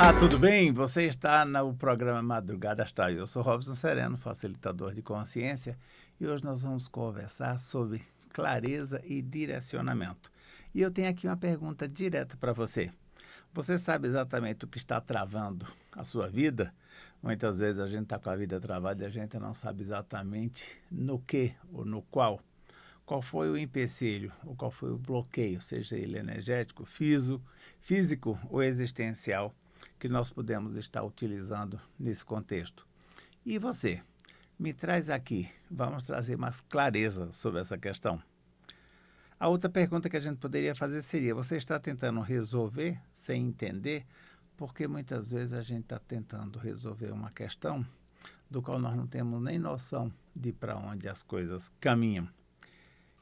Olá, tudo bem? Você está no programa Madrugada Astral. Eu sou Robson Sereno, facilitador de consciência, e hoje nós vamos conversar sobre clareza e direcionamento. E eu tenho aqui uma pergunta direta para você. Você sabe exatamente o que está travando a sua vida? Muitas vezes a gente está com a vida travada e a gente não sabe exatamente no que ou no qual. Qual foi o empecilho, ou qual foi o bloqueio, seja ele energético, físico ou existencial, que nós podemos estar utilizando nesse contexto. E você? Me traz aqui, vamos trazer mais clareza sobre essa questão. A outra pergunta que a gente poderia fazer seria: você está tentando resolver sem entender? Porque muitas vezes a gente está tentando resolver uma questão do qual nós não temos nem noção de para onde as coisas caminham.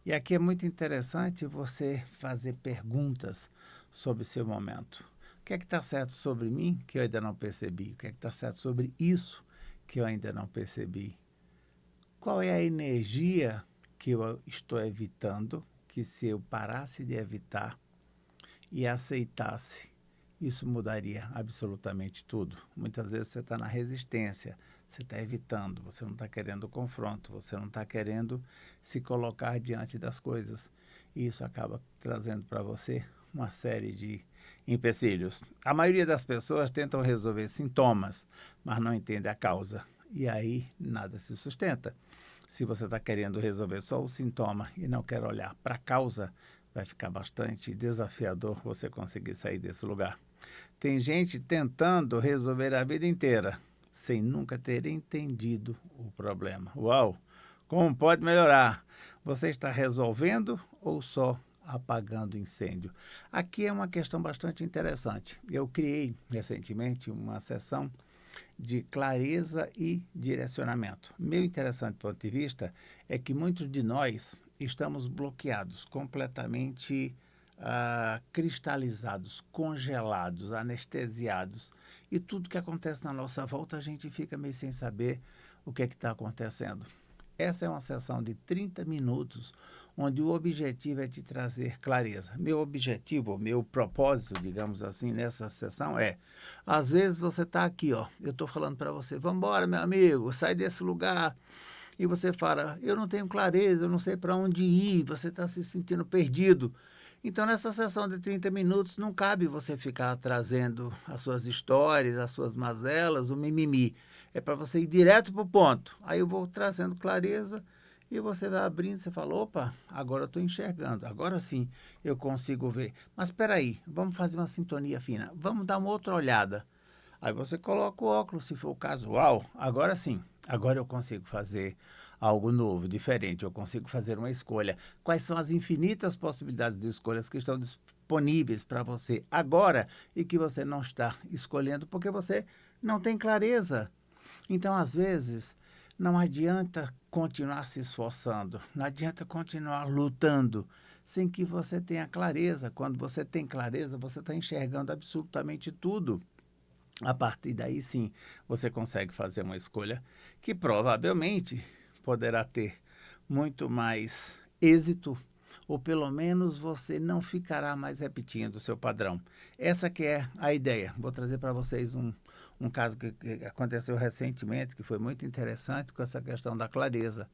E aqui é muito interessante você fazer perguntas sobre o seu momento. O que é que está certo sobre mim que eu ainda não percebi? O que é que está certo sobre isso que eu ainda não percebi? Qual é a energia que eu estou evitando, que se eu parasse de evitar e aceitasse, isso mudaria absolutamente tudo. Muitas vezes você está na resistência, você está evitando, você não está querendo o confronto, você não está querendo se colocar diante das coisas. E isso acaba trazendo para você uma série de empecilhos. A maioria das pessoas tentam resolver sintomas, mas não entende a causa. E aí nada se sustenta. Se você está querendo resolver só o sintoma e não quer olhar para a causa, vai ficar bastante desafiador você conseguir sair desse lugar. Tem gente tentando resolver a vida inteira, sem nunca ter entendido o problema. Uau! Como pode melhorar? Você está resolvendo ou só apagando incêndio? Aqui é uma questão bastante interessante. Eu criei recentemente uma sessão de clareza e direcionamento. Meu interessante ponto de vista é que muitos de nós estamos bloqueados, completamente cristalizados, congelados, anestesiados. E tudo que acontece na nossa volta, a gente fica meio sem saber o que é que está acontecendo. Essa é uma sessão de 30 minutos, onde o objetivo é te trazer clareza. Meu objetivo, meu propósito, digamos assim, nessa sessão é: às vezes você está aqui, ó, eu estou falando para você, vamos embora, meu amigo, sai desse lugar. E você fala, eu não tenho clareza, eu não sei para onde ir, você está se sentindo perdido. Então, nessa sessão de 30 minutos, não cabe você ficar trazendo as suas histórias, as suas mazelas, o mimimi. É para você ir direto para o ponto. Aí eu vou trazendo clareza e você vai abrindo, você fala, opa, agora eu estou enxergando, agora sim eu consigo ver. Mas espera aí, vamos fazer uma sintonia fina, vamos dar uma outra olhada. Aí você coloca o óculos, se for o caso, uau, agora sim, agora eu consigo fazer algo novo, diferente, eu consigo fazer uma escolha. Quais são as infinitas possibilidades de escolhas que estão disponíveis para você agora e que você não está escolhendo porque você não tem clareza? Então, às vezes, não adianta continuar se esforçando, não adianta continuar lutando sem que você tenha clareza. Quando você tem clareza, você está enxergando absolutamente tudo. A partir daí, sim, você consegue fazer uma escolha que provavelmente poderá ter muito mais êxito, ou pelo menos você não ficará mais repetindo o seu padrão. Essa que é a ideia. Vou trazer para vocês um caso que aconteceu recentemente, que foi muito interessante com essa questão da clareza.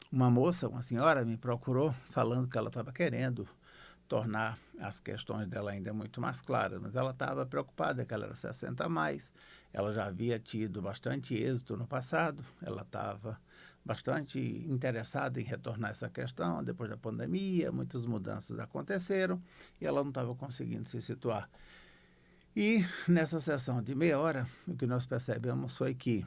Uma moça, uma senhora, me procurou falando que ela estava querendo tornar as questões dela ainda muito mais claras, mas ela estava preocupada que ela era 60 a mais, ela já havia tido bastante êxito no passado, ela estava bastante interessada em retornar essa questão, depois da pandemia, muitas mudanças aconteceram e ela não estava conseguindo se situar. E nessa sessão de meia hora, o que nós percebemos foi que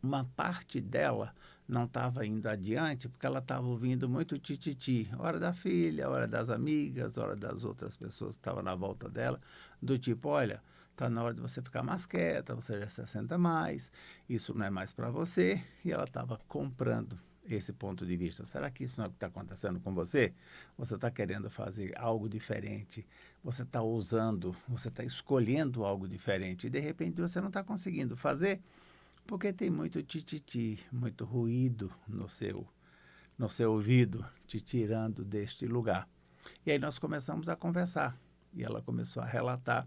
uma parte dela não estava indo adiante porque ela estava ouvindo muito tititi, hora da filha, hora das amigas, hora das outras pessoas que estavam na volta dela, do tipo, olha, está na hora de você ficar mais quieta, você já 60 mais, isso não é mais para você, e ela estava comprando esse ponto de vista. Será que isso não é o que está acontecendo com você? Você está querendo fazer algo diferente, você está ousando, você está escolhendo algo diferente, e de repente você não está conseguindo fazer, porque tem muito tititi, muito ruído no seu ouvido, te tirando deste lugar. E aí nós começamos a conversar. E ela começou a relatar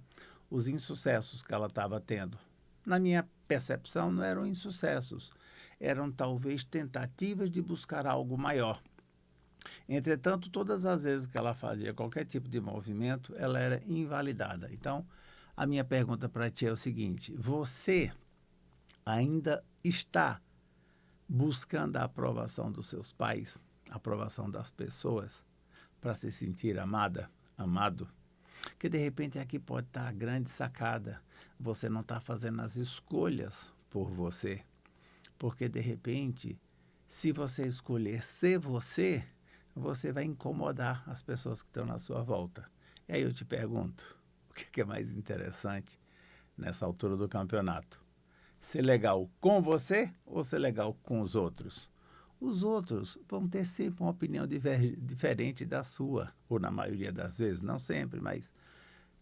os insucessos que ela estava tendo. Na minha percepção, não eram insucessos, eram talvez tentativas de buscar algo maior. Entretanto, todas as vezes que ela fazia qualquer tipo de movimento, ela era invalidada. Então, a minha pergunta para ti é o seguinte: você ainda está buscando a aprovação dos seus pais, a aprovação das pessoas, para se sentir amada, amado? Porque, de repente, aqui pode estar a grande sacada. Você não está fazendo as escolhas por você. Porque, de repente, se você escolher ser você, você vai incomodar as pessoas que estão na sua volta. E aí eu te pergunto, o que é mais interessante nessa altura do campeonato? Ser legal com você ou ser legal com os outros? Os outros vão ter sempre uma opinião diferente da sua, ou na maioria das vezes, não sempre, mas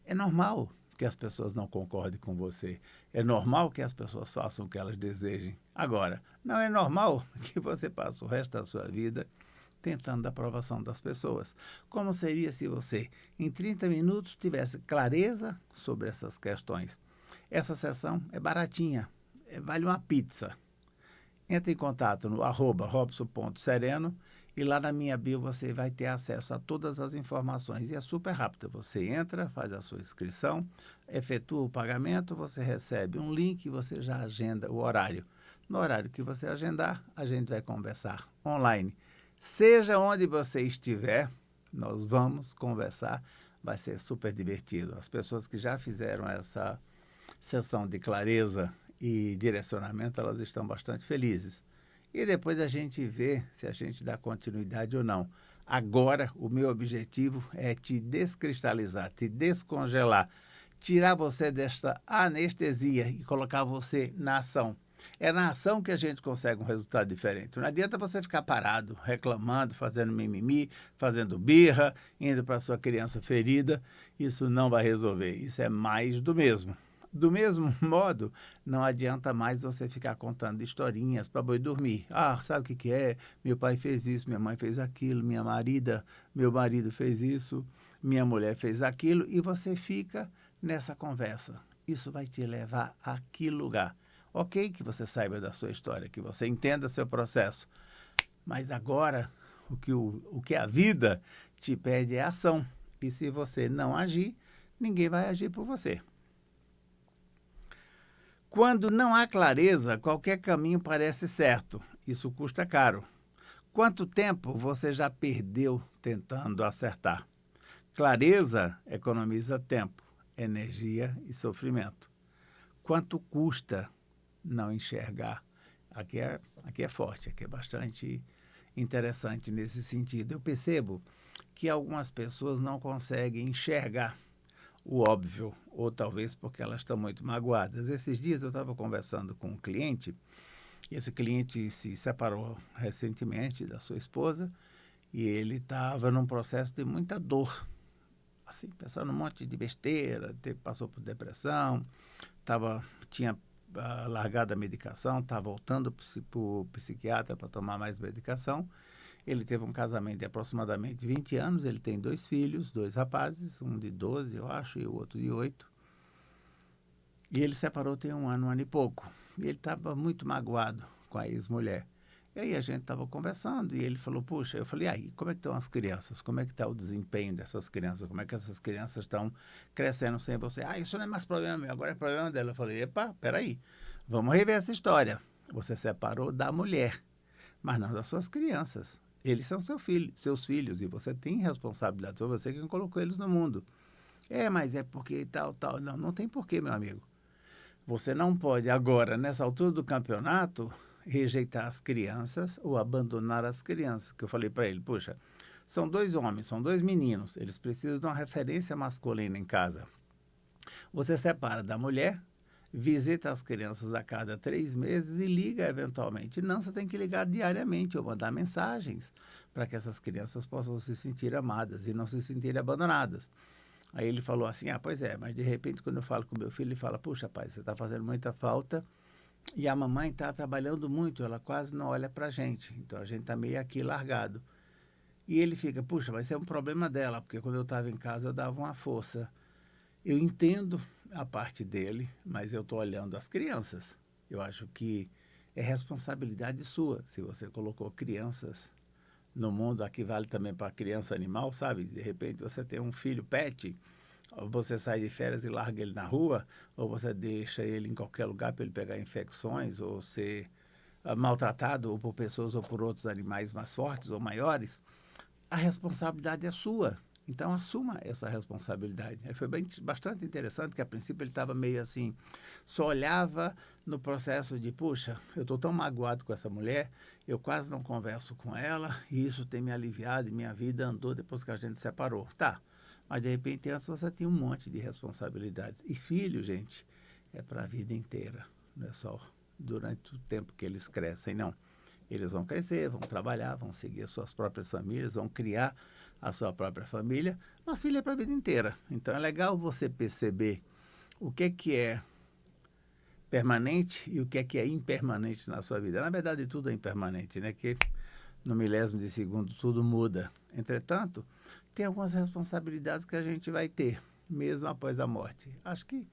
é normal que as pessoas não concordem com você. É normal que as pessoas façam o que elas desejem. Agora, não é normal que você passe o resto da sua vida tentando a aprovação das pessoas. Como seria se você, em 30 minutos, tivesse clareza sobre essas questões? Essa sessão é baratinha, vale uma pizza. Entre em contato no @robson.sereno e lá na minha bio você vai ter acesso a todas as informações. E é super rápido. Você entra, faz a sua inscrição, efetua o pagamento, você recebe um link e você já agenda o horário. No horário que você agendar, a gente vai conversar online. Seja onde você estiver, nós vamos conversar. Vai ser super divertido. As pessoas que já fizeram essa sessão de clareza e direcionamento, elas estão bastante felizes. E depois a gente vê se a gente dá continuidade ou não. Agora, o meu objetivo é te descristalizar, te descongelar, tirar você desta anestesia e colocar você na ação. É na ação que a gente consegue um resultado diferente. Não adianta você ficar parado, reclamando, fazendo mimimi, fazendo birra, indo para sua criança ferida. Isso não vai resolver. Isso é mais do mesmo. Do mesmo modo, não adianta mais você ficar contando historinhas para boi dormir. Ah, sabe o que é? Meu pai fez isso, minha mãe fez aquilo, meu marido fez isso, minha mulher fez aquilo, e você fica nessa conversa. Isso vai te levar a que lugar? Ok que você saiba da sua história, que você entenda seu processo, mas agora o que a vida te pede é ação. E se você não agir, ninguém vai agir por você. Quando não há clareza, qualquer caminho parece certo. Isso custa caro. Quanto tempo você já perdeu tentando acertar? Clareza economiza tempo, energia e sofrimento. Quanto custa não enxergar? Aqui é forte, aqui é bastante interessante nesse sentido. Eu percebo que algumas pessoas não conseguem enxergar o óbvio, ou talvez porque elas estão muito magoadas. Esses dias eu estava conversando com um cliente, e esse cliente se separou recentemente da sua esposa, e ele estava num processo de muita dor, assim, pensando um monte de besteira, passou por depressão, tinha largado a medicação, estava voltando para o psiquiatra para tomar mais medicação. Ele teve um casamento de aproximadamente 20 anos, ele tem 2 filhos, 2 rapazes, um de 12, eu acho, e o outro de 8. E ele separou tem um ano e pouco. E ele estava muito magoado com a ex-mulher. E aí a gente estava conversando e ele falou, puxa, eu falei, aí, como é que estão as crianças? Como é que está o desempenho dessas crianças? Como é que essas crianças estão crescendo sem você? Ah, isso não é mais problema meu, agora é problema dela. Eu falei, epa, peraí, vamos rever essa história. Você separou da mulher, mas não das suas crianças. Eles são seus filhos, e você tem responsabilidade, foi você quem colocou eles no mundo. Mas é porque tal. Não, não tem porquê, meu amigo. Você não pode agora, nessa altura do campeonato, rejeitar as crianças ou abandonar as crianças. Que eu falei para ele, puxa, são 2 homens, são 2 meninos, eles precisam de uma referência masculina em casa. Você separa da mulher, visita as crianças a cada 3 meses e liga eventualmente. Não, você tem que ligar diariamente ou mandar mensagens para que essas crianças possam se sentir amadas e não se sentirem abandonadas. Aí ele falou assim, pois é, mas de repente quando eu falo com meu filho, ele fala, puxa pai, você está fazendo muita falta e a mamãe está trabalhando muito, ela quase não olha para a gente, então a gente está meio aqui largado. E ele fica, puxa, vai ser um problema dela, porque quando eu estava em casa eu dava uma força. Eu entendo a parte dele, mas eu estou olhando as crianças. Eu acho que é responsabilidade sua. Se você colocou crianças no mundo, aqui vale também para criança animal, sabe? De repente você tem um filho pet, ou você sai de férias e larga ele na rua, ou você deixa ele em qualquer lugar para ele pegar infecções, ou ser maltratado ou por pessoas ou por outros animais mais fortes ou maiores, a responsabilidade é sua. Então, assuma essa responsabilidade. Foi bastante interessante que, a princípio, ele estava meio assim, só olhava no processo de, puxa, eu estou tão magoado com essa mulher, eu quase não converso com ela, e isso tem me aliviado, e minha vida andou depois que a gente se separou. Tá, mas de repente antes você tinha um monte de responsabilidades. E filho, gente, é para a vida inteira, não é só durante o tempo que eles crescem, não. Eles vão crescer, vão trabalhar, vão seguir as suas próprias famílias, vão criar a sua própria família, mas filho é para a vida inteira. Então é legal você perceber o que é permanente e o que é impermanente na sua vida. Na verdade, tudo é impermanente, né? Que no milésimo de segundo tudo muda. Entretanto, tem algumas responsabilidades que a gente vai ter, mesmo após a morte. Acho que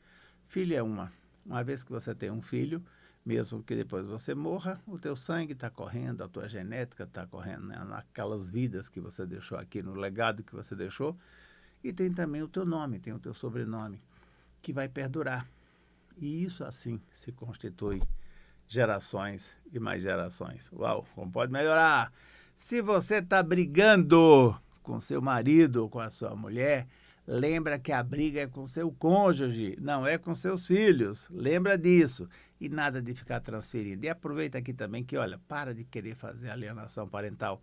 filho é uma. Uma vez que você tem um filho, mesmo que depois você morra, o teu sangue está correndo, a tua genética está correndo, né? Naquelas vidas que você deixou aqui, no legado que você deixou. E tem também o teu nome, tem o teu sobrenome, que vai perdurar. E isso assim se constitui gerações e mais gerações. Uau, como pode melhorar? Se você está brigando com seu marido ou com a sua mulher, lembra que a briga é com seu cônjuge, não é com seus filhos. Lembra disso. E nada de ficar transferindo. E aproveita aqui também que, olha, para de querer fazer alienação parental.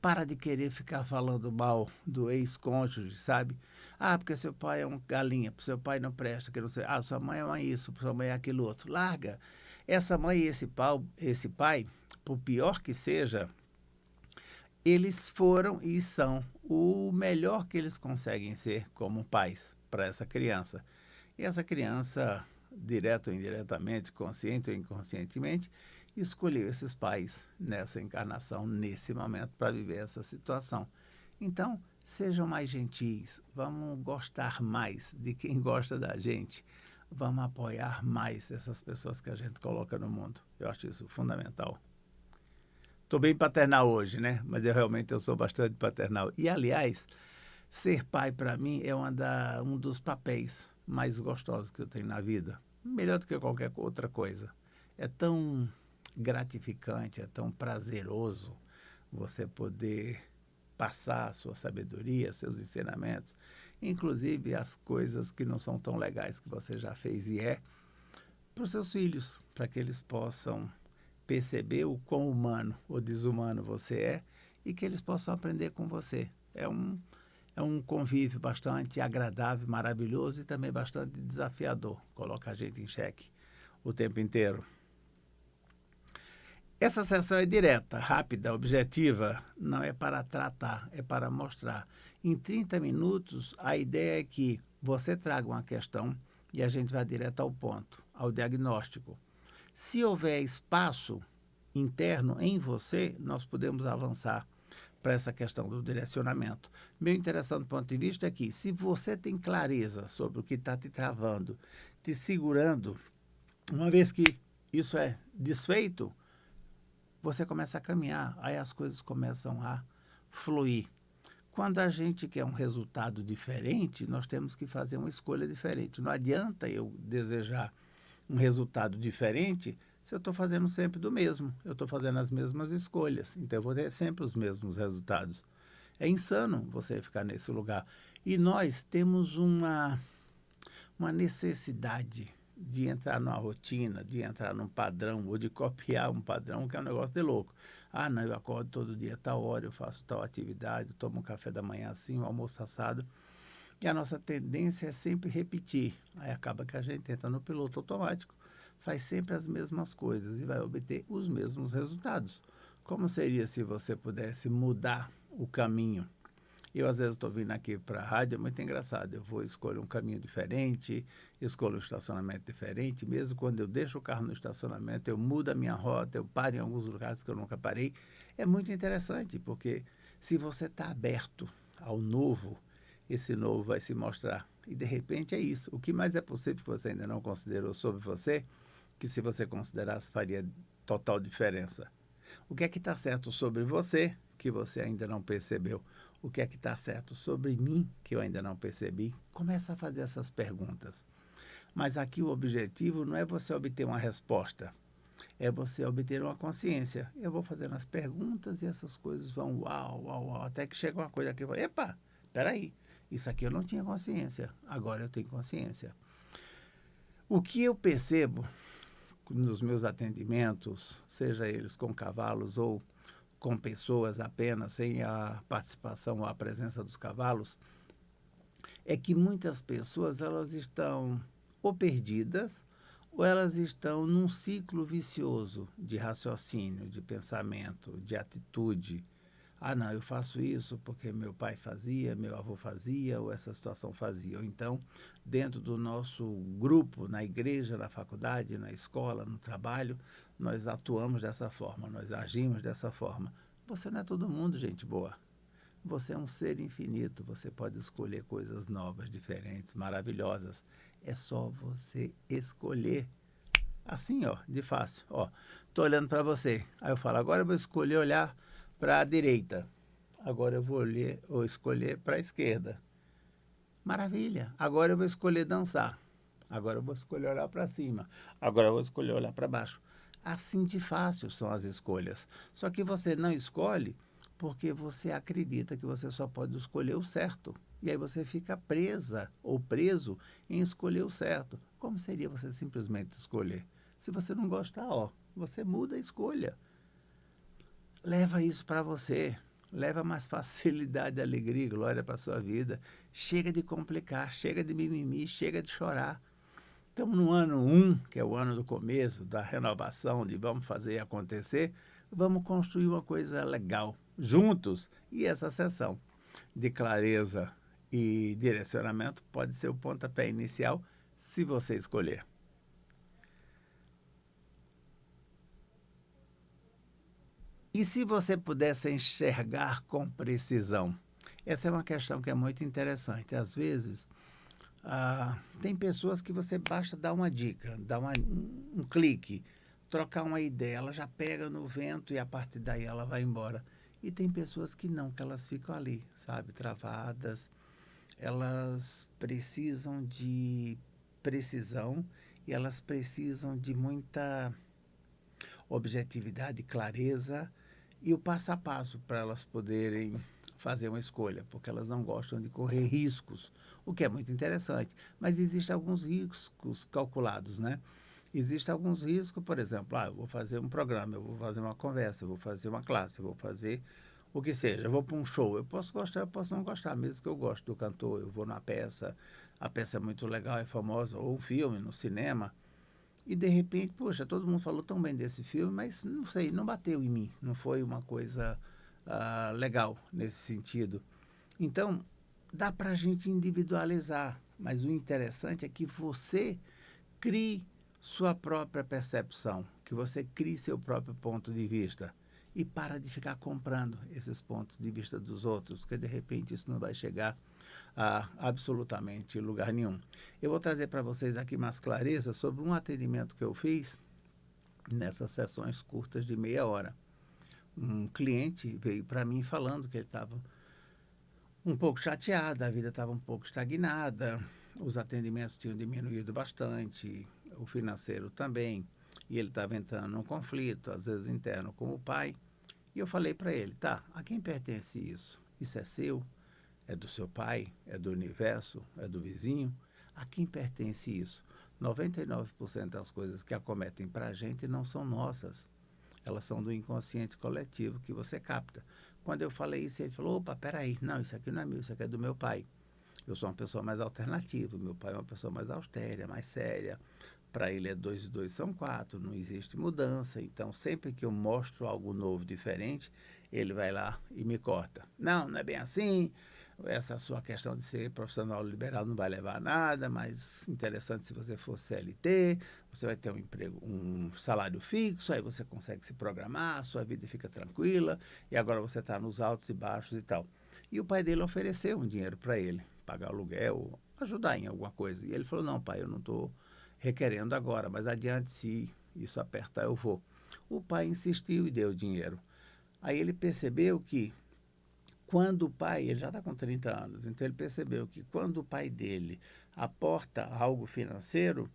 Para de querer ficar falando mal do ex-cônjuge, sabe? Ah, porque seu pai é um galinha, seu pai não presta, que não sei. Ah, sua mãe é uma isso, sua mãe é aquilo outro. Larga. Essa mãe e esse pai, por pior que seja, eles foram e são o melhor que eles conseguem ser como pais para essa criança. E essa criança, direto ou indiretamente, consciente ou inconscientemente, escolheu esses pais nessa encarnação, nesse momento, para viver essa situação. Então, sejam mais gentis, vamos gostar mais de quem gosta da gente, vamos apoiar mais essas pessoas que a gente coloca no mundo. Eu acho isso fundamental. Estou bem paternal hoje, né? Mas eu sou bastante paternal. E, aliás, ser pai, para mim, é um dos papéis mais gostosos que eu tenho na vida. Melhor do que qualquer outra coisa. É tão gratificante, é tão prazeroso você poder passar a sua sabedoria, seus ensinamentos, inclusive as coisas que não são tão legais que você já fez e para os seus filhos, para que eles possam perceber o quão humano ou desumano você é e que eles possam aprender com você. É um convívio bastante agradável, maravilhoso e também bastante desafiador. Coloca a gente em xeque o tempo inteiro. Essa sessão é direta, rápida, objetiva, não é para tratar, é para mostrar. Em 30 minutos, a ideia é que você traga uma questão e a gente vai direto ao ponto, ao diagnóstico. Se houver espaço interno em você, nós podemos avançar para essa questão do direcionamento. Meu interessante ponto de vista é que, se você tem clareza sobre o que está te travando, te segurando, uma vez que isso é desfeito, você começa a caminhar, aí as coisas começam a fluir. Quando a gente quer um resultado diferente, nós temos que fazer uma escolha diferente. Não adianta eu desejar um resultado diferente se eu estou fazendo sempre do mesmo. Eu estou fazendo as mesmas escolhas, então eu vou ter sempre os mesmos resultados. É insano você ficar nesse lugar. E nós temos uma necessidade de entrar numa rotina, de entrar num padrão ou de copiar um padrão, que é um negócio de louco. Ah, não, eu acordo todo dia a tal hora, eu faço tal atividade, eu tomo um café da manhã assim, um almoço assado. E a nossa tendência é sempre repetir. Aí acaba que a gente entra no piloto automático, faz sempre as mesmas coisas e vai obter os mesmos resultados. Como seria se você pudesse mudar o caminho? Eu, às vezes, estou vindo aqui para a rádio, é muito engraçado. Eu vou escolher um caminho diferente, escolho um estacionamento diferente. Mesmo quando eu deixo o carro no estacionamento, eu mudo a minha rota, eu paro em alguns lugares que eu nunca parei. É muito interessante, porque se você está aberto ao novo, esse novo vai se mostrar. E, de repente, é isso. O que mais é possível que você ainda não considerou sobre você, que se você considerasse faria total diferença? O que é que está certo sobre você, que você ainda não percebeu? O que é que está certo sobre mim, que eu ainda não percebi? Começa a fazer essas perguntas. Mas aqui o objetivo não é você obter uma resposta, é você obter uma consciência. Eu vou fazendo as perguntas e essas coisas vão uau, uau, uau, até que chega uma coisa que eu falo, epa, peraí, isso aqui eu não tinha consciência, agora eu tenho consciência. O que eu percebo nos meus atendimentos, seja eles com cavalos ou com pessoas apenas, sem a participação ou a presença dos cavalos, é que muitas pessoas elas estão ou perdidas ou elas estão num ciclo vicioso de raciocínio, de pensamento, de atitude. Ah, não, eu faço isso porque meu pai fazia, meu avô fazia, ou essa situação fazia. Ou então, dentro do nosso grupo, na igreja, na faculdade, na escola, no trabalho, nós atuamos dessa forma, nós agimos dessa forma. Você não é todo mundo, gente boa. Você é um ser infinito, você pode escolher coisas novas, diferentes, maravilhosas. É só você escolher. Assim, ó, de fácil. Ó, tô olhando para você. Aí eu falo, agora eu vou escolher olhar para a direita. Agora eu vou escolher para a esquerda. Maravilha. Agora eu vou escolher dançar. Agora eu vou escolher olhar para cima. Agora eu vou escolher olhar para baixo. Assim de fácil são as escolhas. Só que você não escolhe porque você acredita que você só pode escolher o certo. E aí você fica presa ou preso em escolher o certo. Como seria você simplesmente escolher? Se você não gostar, ó, você muda a escolha. Leva isso para você. Leva mais facilidade, alegria e glória para a sua vida. Chega de complicar, chega de mimimi, chega de chorar. Estamos no ano 1, que é o ano do começo, da renovação, de vamos fazer acontecer. Vamos construir uma coisa legal juntos. E essa sessão de clareza e direcionamento pode ser o pontapé inicial, se você escolher. E se você pudesse enxergar com precisão? Essa é uma questão que é muito interessante. Às vezes, tem pessoas que você basta dar uma dica, dar um clique, trocar uma ideia, ela já pega no vento e a partir daí ela vai embora. E tem pessoas que não, que elas ficam ali, sabe, travadas. Elas precisam de precisão e elas precisam de muita objetividade, clareza e o passo a passo para elas poderem fazer uma escolha, porque elas não gostam de correr riscos, o que é muito interessante. Mas existem alguns riscos calculados, né? Existem alguns riscos, por exemplo, eu vou fazer um programa, eu vou fazer uma conversa, eu vou fazer uma classe, eu vou fazer o que seja, eu vou para um show, eu posso gostar, eu posso não gostar, mesmo que eu goste do cantor, eu vou numa peça, a peça é muito legal, é famosa, ou um filme, no cinema, e de repente, poxa, todo mundo falou tão bem desse filme, mas não sei, não bateu em mim, não foi uma coisa legal nesse sentido. Então, dá para a gente individualizar, mas o interessante é que você crie sua própria percepção, que você crie seu próprio ponto de vista e para de ficar comprando esses pontos de vista dos outros, porque de repente isso não vai chegar a absolutamente lugar nenhum. Eu vou trazer para vocês aqui mais clareza sobre um atendimento que eu fiz nessas sessões curtas de meia hora. Um cliente veio para mim falando que ele estava um pouco chateado, a vida estava um pouco estagnada, os atendimentos tinham diminuído bastante, o financeiro também, e ele estava entrando num conflito, às vezes interno com o pai. E eu falei para ele, tá, a quem pertence isso? Isso é seu? É do seu pai? É do universo? É do vizinho? A quem pertence isso? 99% das coisas que acometem para a gente não são nossas. Elas são do inconsciente coletivo que você capta. Quando eu falei isso, ele falou, opa, peraí, não, isso aqui não é meu, isso aqui é do meu pai. Eu sou uma pessoa mais alternativa, meu pai é uma pessoa mais austera, mais séria. Para ele é 2 e 2 são 4, não existe mudança. Então, sempre que eu mostro algo novo, diferente, ele vai lá e me corta. Não, não é bem assim. Essa sua questão de ser profissional liberal não vai levar a nada, mas interessante se você for CLT, você vai ter um emprego, um salário fixo, aí você consegue se programar, a sua vida fica tranquila, e agora você está nos altos e baixos e tal. E o pai dele ofereceu um dinheiro para ele pagar aluguel, ajudar em alguma coisa. E ele falou, não, pai, eu não estou requerendo agora, mas adiante, se isso apertar, eu vou. O pai insistiu e deu o dinheiro. Aí ele percebeu que quando o pai, ele já está com 30 anos, então ele percebeu que quando o pai dele aporta algo financeiro,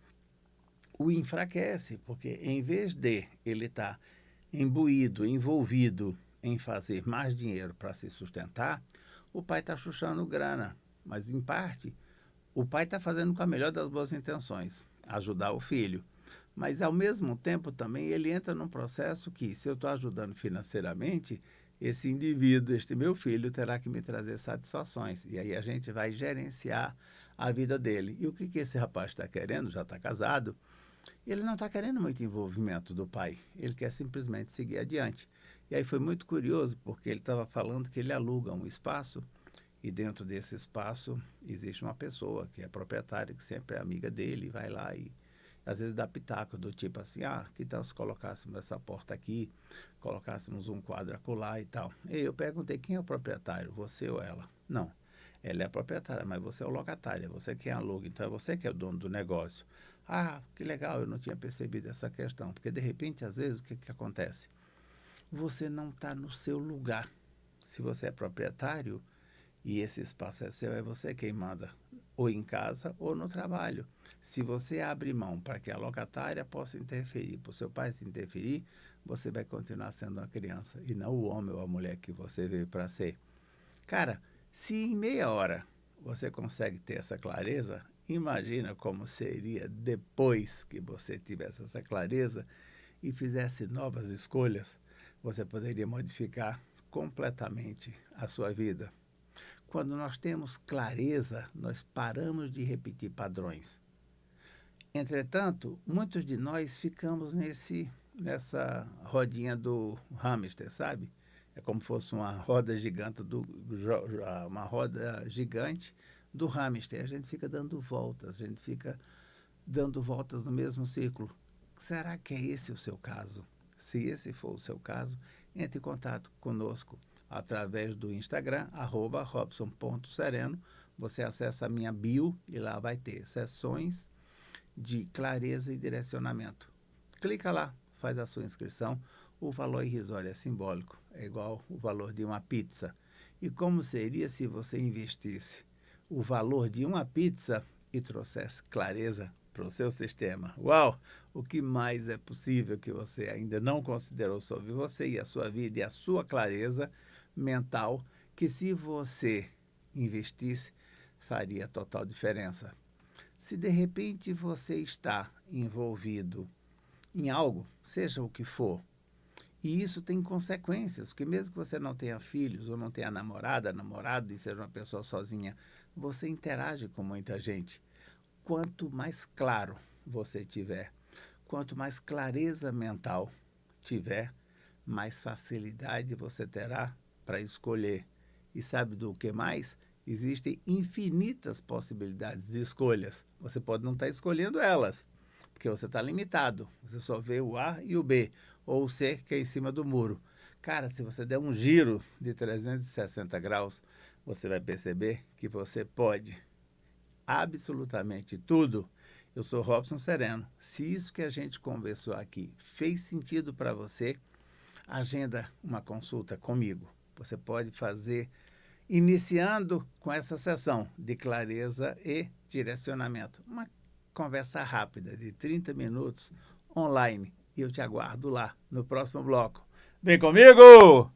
o enfraquece, porque em vez de ele estar imbuído, envolvido em fazer mais dinheiro para se sustentar, o pai está chuchando grana. Mas, em parte, o pai está fazendo com a melhor das boas intenções, ajudar o filho. Mas, ao mesmo tempo, também ele entra num processo que, se eu estou ajudando financeiramente, esse indivíduo, este meu filho, terá que me trazer satisfações. E aí a gente vai gerenciar a vida dele. E o que esse rapaz está querendo, já está casado, ele não está querendo muito envolvimento do pai. Ele quer simplesmente seguir adiante. E aí foi muito curioso, porque ele estava falando que ele aluga um espaço e dentro desse espaço existe uma pessoa que é proprietária, que sempre é amiga dele, vai lá e às vezes dá pitaco do tipo assim, que tal se colocássemos essa porta aqui, colocássemos um quadro acolá e tal. E eu perguntei, quem é o proprietário, você ou ela? Não, ela é a proprietária, mas você é o locatário, é você quem aluga, então é você que é o dono do negócio. Que legal, eu não tinha percebido essa questão, porque de repente, às vezes, o que acontece? Você não está no seu lugar. Se você é proprietário e esse espaço é seu, é você quem manda, ou em casa ou no trabalho. Se você abre mão para que a locatária possa interferir, para o seu pai se interferir, você vai continuar sendo uma criança e não o homem ou a mulher que você veio para ser. Cara, se em meia hora você consegue ter essa clareza, imagina como seria depois que você tivesse essa clareza e fizesse novas escolhas. Você poderia modificar completamente a sua vida. Quando nós temos clareza, nós paramos de repetir padrões. Entretanto, muitos de nós ficamos nessa rodinha do hamster, sabe? É como se fosse uma roda gigante do hamster. A gente fica dando voltas no mesmo ciclo. Será que é esse o seu caso? Se esse for o seu caso, entre em contato conosco através do Instagram, @robson.sereno. Você acessa a minha bio e lá vai ter sessões de clareza e direcionamento. Clica lá, faz a sua inscrição. O valor irrisório é simbólico, é igual o valor de uma pizza. E como seria se você investisse o valor de uma pizza e trouxesse clareza para o seu sistema? Uau! O que mais é possível que você ainda não considerou sobre você e a sua vida e a sua clareza mental, que se você investisse, faria total diferença. Se de repente você está envolvido em algo, seja o que for, e isso tem consequências, porque mesmo que você não tenha filhos ou não tenha namorado e seja uma pessoa sozinha, você interage com muita gente. Quanto mais claro você tiver, quanto mais clareza mental tiver, mais facilidade você terá para escolher. E sabe do que mais? Existem infinitas possibilidades de escolhas. Você pode não estar escolhendo elas, porque você está limitado. Você só vê o A e o B, ou o C que é em cima do muro. Cara, se você der um giro de 360 graus, você vai perceber que você pode absolutamente tudo. Eu sou Robson Sereno. Se isso que a gente conversou aqui fez sentido para você, agenda uma consulta comigo. Você pode fazer iniciando com essa sessão de clareza e direcionamento. Uma conversa rápida de 30 minutos online. E eu te aguardo lá no próximo bloco. Vem comigo!